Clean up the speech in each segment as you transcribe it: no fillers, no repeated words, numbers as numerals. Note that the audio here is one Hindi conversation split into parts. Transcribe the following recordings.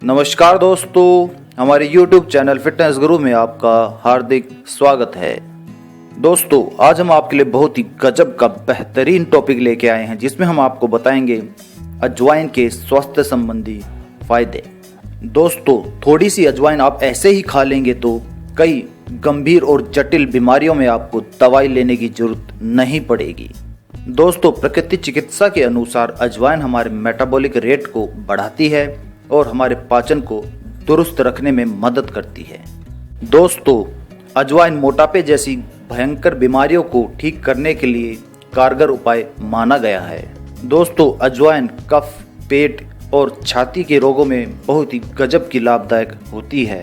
नमस्कार दोस्तों, हमारे YouTube चैनल फिटनेस गुरु में आपका हार्दिक स्वागत है। दोस्तों, आज हम आपके लिए बहुत ही गजब का बेहतरीन टॉपिक लेके आए हैं, जिसमें हम आपको बताएंगे अजवाइन के स्वास्थ्य संबंधी फायदे। दोस्तों, थोड़ी सी अजवाइन आप ऐसे ही खा लेंगे तो कई गंभीर और जटिल बीमारियों में आपको दवाई लेने की जरूरत नहीं पड़ेगी। दोस्तों, प्रकृति चिकित्सा के अनुसार अजवाइन हमारे मेटाबॉलिक रेट को बढ़ाती है और हमारे पाचन को दुरुस्त रखने में मदद करती है। दोस्तों, अजवाइन मोटापे जैसी भयंकर बीमारियों को ठीक करने के लिए कारगर उपाय माना गया है। दोस्तों, अजवाइन कफ, पेट और छाती के रोगों में बहुत ही गजब की लाभदायक होती है।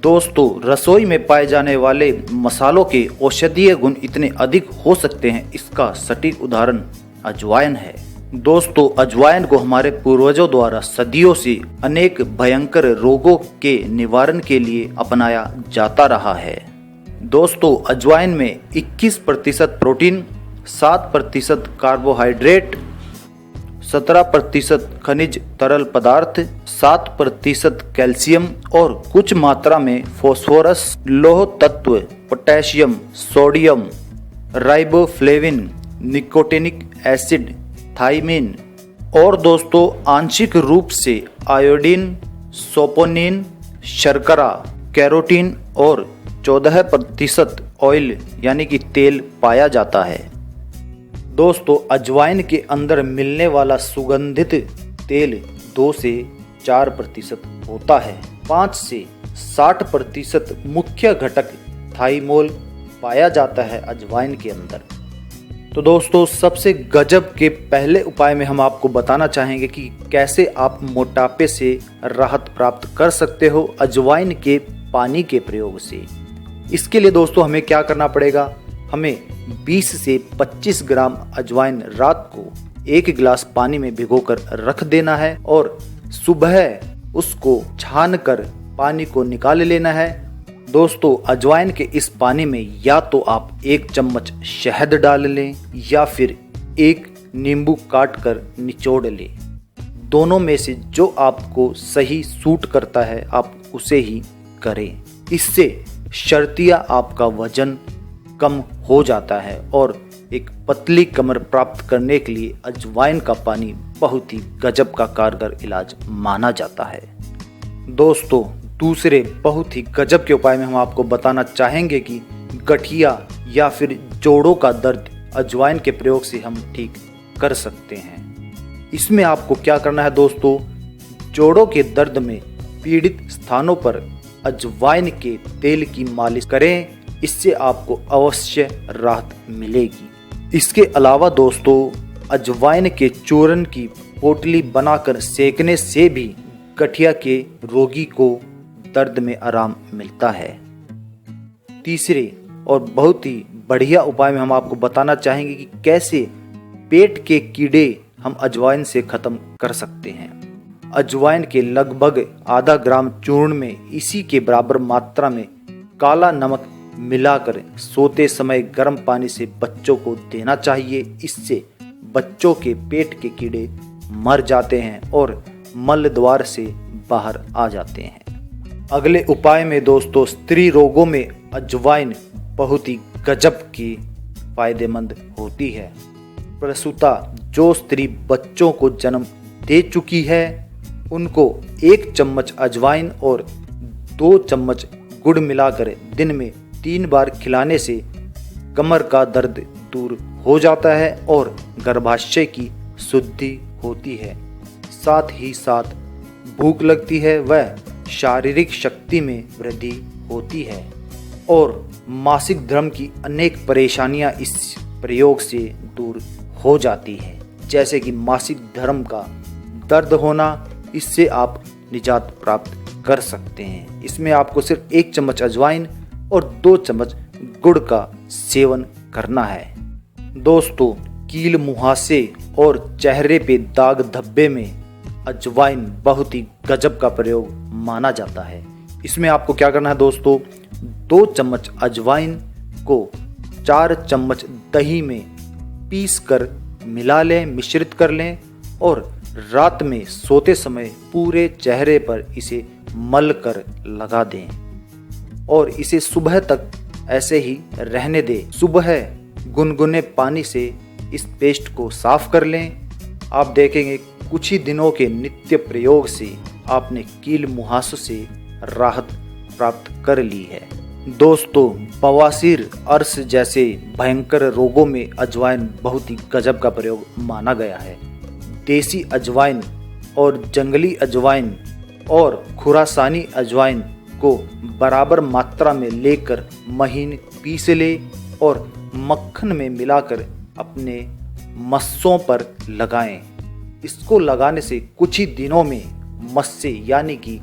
दोस्तों, रसोई में पाए जाने वाले मसालों के औषधीय गुण इतने अधिक हो सकते हैं, इसका सटीक उदाहरण अजवाइन है। दोस्तों, अजवाइन को हमारे पूर्वजों द्वारा सदियों से अनेक भयंकर रोगों के निवारण के लिए अपनाया जाता रहा है। दोस्तों, अजवाइन में 21% प्रोटीन, 7% कार्बोहाइड्रेट, 17% खनिज तरल पदार्थ, 7% कैल्शियम और कुछ मात्रा में फास्फोरस, लौह तत्व, potassium, sodium, riboflavin, nicotinic acid, thymine और दोस्तों आंशिक रूप से आयोडीन, सोपोनिन, शर्करा, कैरोटीन और 14% ऑयल यानी कि तेल पाया जाता है। दोस्तों, अजवाइन के अंदर मिलने वाला सुगंधित तेल 2 से 4% होता है। 5 से 60% मुख्य घटक थाइमोल पाया जाता है अजवाइन के अंदर। तो दोस्तों, सबसे गजब के पहले उपाय में हम आपको बताना चाहेंगे कि कैसे आप मोटापे से राहत प्राप्त कर सकते हो अजवाइन के पानी के प्रयोग से। इसके लिए दोस्तों हमें क्या करना पड़ेगा, हमें 20 से 25 ग्राम अजवाइन रात को 1 गिलास पानी में भिगोकर रख देना है और सुबह उसको छानकर पानी को निकाल लेना है। दोस्तों, अजवाइन के इस पानी में या तो आप 1 चम्मच शहद डाल लें या फिर 1 नींबू काट कर निचोड़ लें। दोनों में से जो आपको सही सूट करता है आप उसे ही करें। इससे शर्तिया आपका वजन कम हो जाता है और एक पतली कमर प्राप्त करने के लिए अजवाइन का पानी बहुत ही गजब का कारगर इलाज माना जाता है। दोस्तों, दूसरे बहुत ही गजब के उपाय में हम आपको बताना चाहेंगे कि गठिया या फिर जोड़ों का दर्द अजवाइन के प्रयोग से हम ठीक कर सकते हैं। इसमें आपको क्या करना है दोस्तों, जोड़ों के दर्द में पीड़ित स्थानों पर अजवाइन के तेल की मालिश करें, इससे आपको अवश्य राहत मिलेगी। इसके अलावा दोस्तों, अजवाइन के चूर्ण की पोटली बनाकर सेकने से भी गठिया के रोगी को दर्द में आराम मिलता है। तीसरे और बहुत ही बढ़िया उपाय में हम आपको बताना चाहेंगे कि कैसे पेट के कीड़े हम अजवाइन से खत्म कर सकते हैं। अजवाइन के लगभग आधा ग्राम चूर्ण में इसी के बराबर मात्रा में काला नमक मिलाकर सोते समय गर्म पानी से बच्चों को देना चाहिए। इससे बच्चों के पेट के कीड़े मर जाते हैं और मल द्वार से बाहर आ जाते हैं। अगले उपाय में दोस्तों, स्त्री रोगों में अजवाइन बहुत ही गजब की फायदेमंद होती है। प्रसूता जो स्त्री बच्चों को जन्म दे चुकी है उनको 1 चम्मच अजवाइन और 2 चम्मच गुड़ मिलाकर दिन में 3 बार खिलाने से कमर का दर्द दूर हो जाता है और गर्भाशय की शुद्धि होती है। साथ ही साथ भूख लगती है, वह शारीरिक शक्ति में वृद्धि होती है और मासिक धर्म की अनेक परेशानियां इस प्रयोग से दूर हो जाती है, जैसे कि मासिक धर्म का दर्द होना। इससे आप निजात प्राप्त कर सकते हैं। इसमें आपको सिर्फ 1 चम्मच अजवाइन और 2 चम्मच गुड़ का सेवन करना है। दोस्तों, कील मुहासे और चेहरे पे दाग धब्बे में अजवाइन बहुत ही गजब का प्रयोग माना जाता है। इसमें आपको क्या करना है दोस्तों, 2 चम्मच अजवाइन को 4 चम्मच दही में पीस कर मिला लें, मिश्रित कर लें और रात में सोते समय पूरे चेहरे पर इसे मल कर लगा दें और इसे सुबह तक ऐसे ही रहने दें। सुबह गुनगुने पानी से इस पेस्ट को साफ कर लें। आप देखेंगे कुछ ही दिनों के नित्य प्रयोग से आपने कील मुहासों से राहत प्राप्त कर ली है। दोस्तों, बवासीर, अर्श जैसे भयंकर रोगों में अजवाइन बहुत ही गजब का प्रयोग माना गया है। देसी अजवाइन और जंगली अजवाइन और खुरासानी अजवाइन को बराबर मात्रा में लेकर महीन पीस ले और मक्खन में मिलाकर अपने मस्सों पर लगाएं। इसको लगाने से कुछ ही दिनों में मस्से यानी कि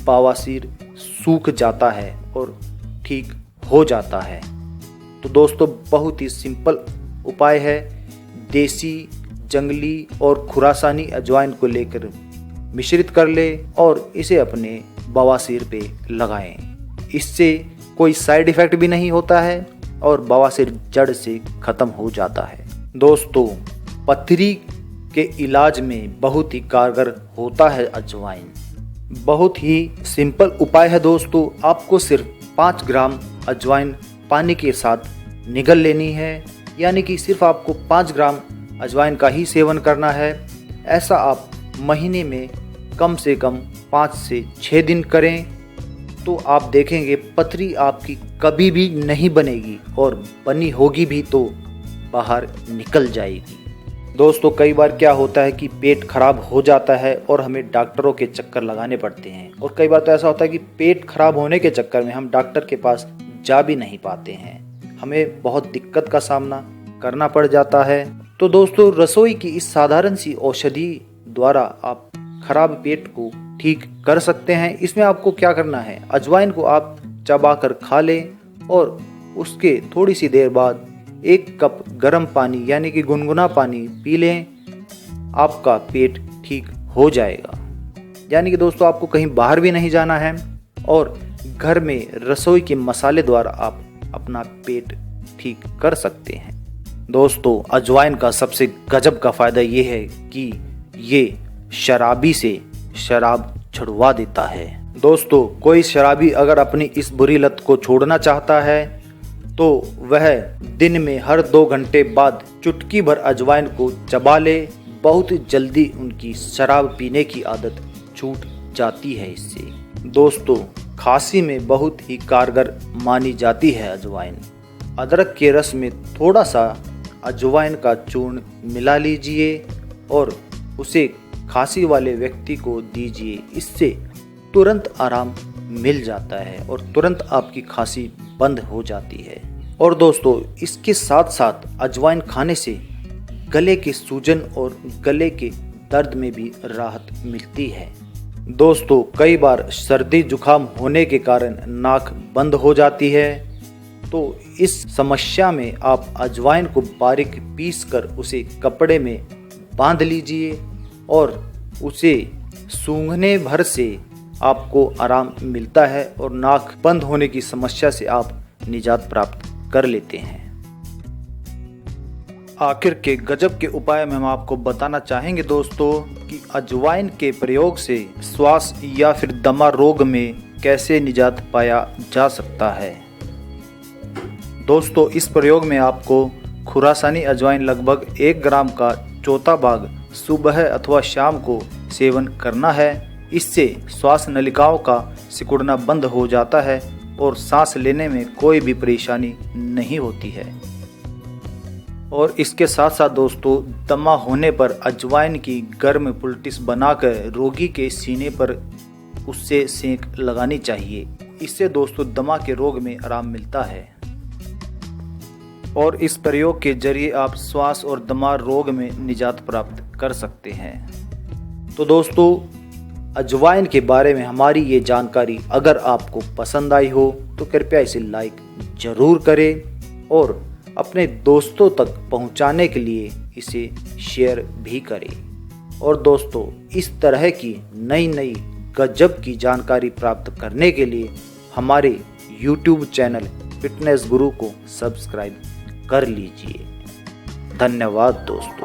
बवासीर सूख जाता है और ठीक हो जाता है। तो दोस्तों, बहुत ही सिंपल उपाय है। देसी, जंगली और खुरासानी अजवाइन को लेकर मिश्रित कर ले और इसे अपने बवासीर पे लगाएं। इससे कोई साइड इफेक्ट भी नहीं होता है और बवासीर जड़ से खत्म हो जाता है। दोस्तों, पथरी के इलाज में बहुत ही कारगर होता है अजवाइन। बहुत ही सिंपल उपाय है दोस्तों। आपको सिर्फ 5 ग्राम अजवाइन पानी के साथ निगल लेनी है, यानी कि सिर्फ आपको 5 ग्राम अजवाइन का ही सेवन करना है। ऐसा आप महीने में कम से कम 5 से 6 दिन करें तो आप देखेंगे पथरी आपकी कभी भी नहीं बनेगी और बनी होगी भी तो बाहर निकल जाएगी। दोस्तों, कई बार क्या होता है कि पेट खराब हो जाता है और हमें डॉक्टरों के चक्कर लगाने पड़ते हैं और कई बार तो ऐसा होता है कि पेट खराब होने के चक्कर में हम डॉक्टर के पास जा भी नहीं पाते हैं। हमें बहुत दिक्कत का सामना करना पड़ जाता है। तो दोस्तों, रसोई की इस साधारण सी औषधि द्वारा आप खराब पेट को ठीक कर सकते हैं। इसमें आपको क्या करना है, अजवाइन को आप चबाकर खा लें और उसके थोड़ी सी देर बाद 1 कप गर्म पानी यानी कि गुनगुना पानी पी लें। आपका पेट ठीक हो जाएगा। यानी कि दोस्तों, आपको कहीं बाहर भी नहीं जाना है और घर में रसोई के मसाले द्वारा आप अपना पेट ठीक कर सकते हैं। दोस्तों, अजवाइन का सबसे गजब का फायदा ये है कि ये शराबी से शराब छुड़वा देता है। दोस्तों, कोई शराबी अगर अपनी इस बुरी लत को छोड़ना चाहता है तो वह दिन में हर 2 घंटे बाद चुटकी भर अजवाइन को चबा ले। बहुत जल्दी उनकी शराब पीने की आदत छूट जाती है इससे। दोस्तों, खांसी में बहुत ही कारगर मानी जाती है अजवाइन। अदरक के रस में थोड़ा सा अजवाइन का चूर्ण मिला लीजिए और उसे खांसी वाले व्यक्ति को दीजिए। इससे तुरंत आराम मिल जाता है और तुरंत आपकी खांसी बंद हो जाती है। और दोस्तों, इसके साथ साथ अजवाइन खाने से गले के सूजन और गले के दर्द में भी राहत मिलती है। दोस्तों, कई बार सर्दी जुकाम होने के कारण नाक बंद हो जाती है, तो इस समस्या में आप अजवाइन को बारीक पीस कर उसे कपड़े में बांध लीजिए और उसे सूंघने भर से आपको आराम मिलता है और नाक बंद होने की समस्या से आप निजात प्राप्त कर लेते हैं। आखिर के गजब के उपाय में हम आपको बताना चाहेंगे दोस्तों कि अजवाइन के प्रयोग से श्वास या फिर दमा रोग में कैसे निजात पाया जा सकता है। दोस्तों, इस प्रयोग में आपको खुरासानी अजवाइन लगभग 1 ग्राम का चौथा भाग सुबह अथवा शाम को सेवन करना है। इससे श्वास नलिकाओं का सिकुड़ना बंद हो जाता है और सांस लेने में कोई भी परेशानी नहीं होती है। और इसके साथ साथ दोस्तों, दमा होने पर अजवाइन की गर्म पुलटिस बनाकर रोगी के सीने पर उससे सेंक लगानी चाहिए। इससे दोस्तों दमा के रोग में आराम मिलता है और इस प्रयोग के जरिए आप श्वास और दमा रोग में निजात प्राप्त कर सकते हैं। तो दोस्तों, अजवाइन के बारे में हमारी ये जानकारी अगर आपको पसंद आई हो तो कृपया इसे लाइक जरूर करें और अपने दोस्तों तक पहुंचाने के लिए इसे शेयर भी करें। और दोस्तों, इस तरह की नई नई गजब की जानकारी प्राप्त करने के लिए हमारे YouTube चैनल फिटनेस गुरु को सब्सक्राइब कर लीजिए। धन्यवाद दोस्तों।